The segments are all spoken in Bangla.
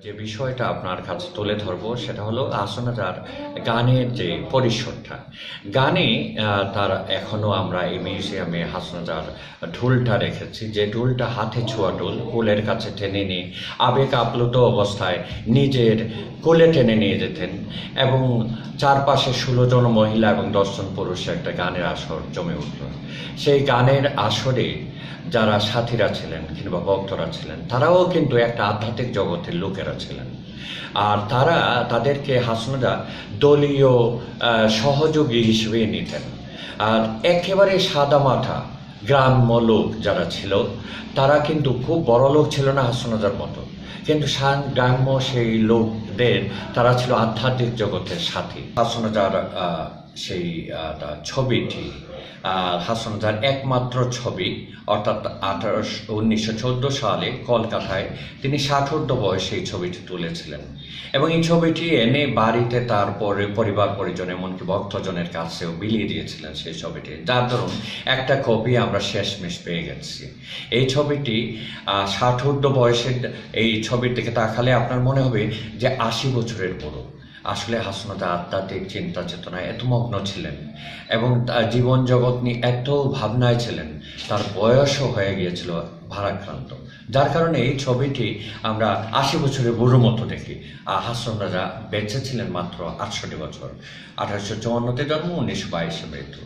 যে বিষয়টা আপনার কাছে তুলে ধরবো সেটা হলো হাসনাজার গানের যে পরিসরটা। গানে তার এখনো আমরা এই মিউজিয়ামে হাসনাজার ঢোলটা রেখেছি, যে ঢোলটা হাতে ছোঁয়া ঢোল, কোলের কাছে টেনে নিয়ে আবেগ আপ্লুত অবস্থায় নিজের কোলে টেনে নিয়ে যেতেন এবং চারপাশে 16 জন মহিলা এবং 10 জন পুরুষে একটা গানের আসর জমে উঠল। সেই গানের আসরে যারা সাথীরা ছিলেন কিংবা ভক্তরা ছিলেন তারাও কিন্তু একটা আধ্যাত্মিক জগতের লোকেরা ছিলেন, আর তারা তাদেরকে হাসনাজা দলীয় সহযোগী হিসেবে নিতেন। আর একেবারে সাদামাটা গ্রাম্য লোক যারা ছিল তারা কিন্তু খুব বড় লোক ছিল না হাসনাজার মতো, কিন্তু গ্রাম্য সেই লোকদের তারা ছিল আধ্যাত্মিক জগতের সাথী। হাসনাজার সেই ছবিটি হাসনাজার একমাত্র ছবি, অর্থাৎ 1914 সালে কলকাতায় তিনি 60 বয়সে এই ছবিটি তুলেছিলেন এবং এই ছবিটি এনে বাড়িতে তারপরে পরিবার পরিজন এমনকি ভক্তজনের কাছেও বিলিয়ে দিয়েছিলেন সেই ছবিটি, যার দরুন একটা কপি আমরা শেষমেশ পেয়ে গেছি। এই ছবিটি 60 বয়সের এই ছবির দিকে তাকালে আপনার মনে হবে যে 80 বছরের পুরো। আসলে হাসনাজা আধ্যাত্মিক চিন্তা চেতনায় এত মগ্ন ছিলেন এবং তার জীবন জগৎ নিয়ে এত ভাবনায় ছিলেন, তার বয়সও হয়ে গিয়েছিল ভারাক্রান্ত, যার কারণে এই ছবিটি আমরা 80 বছরের বুড়ো মতো দেখি। আর হাসনাজা বেঁচে ছিলেন মাত্র 68 বছর, 1854-তে জন্ম, 1922-এ মৃত্যু।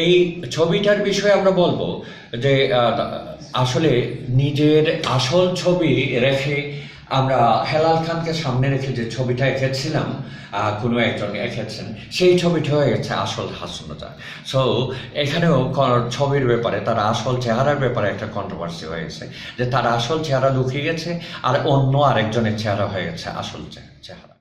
এই ছবিটার বিষয়ে আমরা বলবো যে আসলে নিজের আসল ছবি রেখে আমরা হেলাল খানকে সামনে রেখে যে ছবিটা এঁকেছিলাম, কোনো একজন এঁকেছেন, সেই ছবিটা হয়ে গেছে আসল হাসনাজা। সো এখানেও ছবির ব্যাপারে তার আসল চেহারার ব্যাপারে একটা কন্ট্রোভার্সি হয়ে গেছে, যে তার আসল চেহারা লুকিয়ে গেছে আর অন্য আরেকজনের চেহারা হয়ে গেছে আসল চেহারা।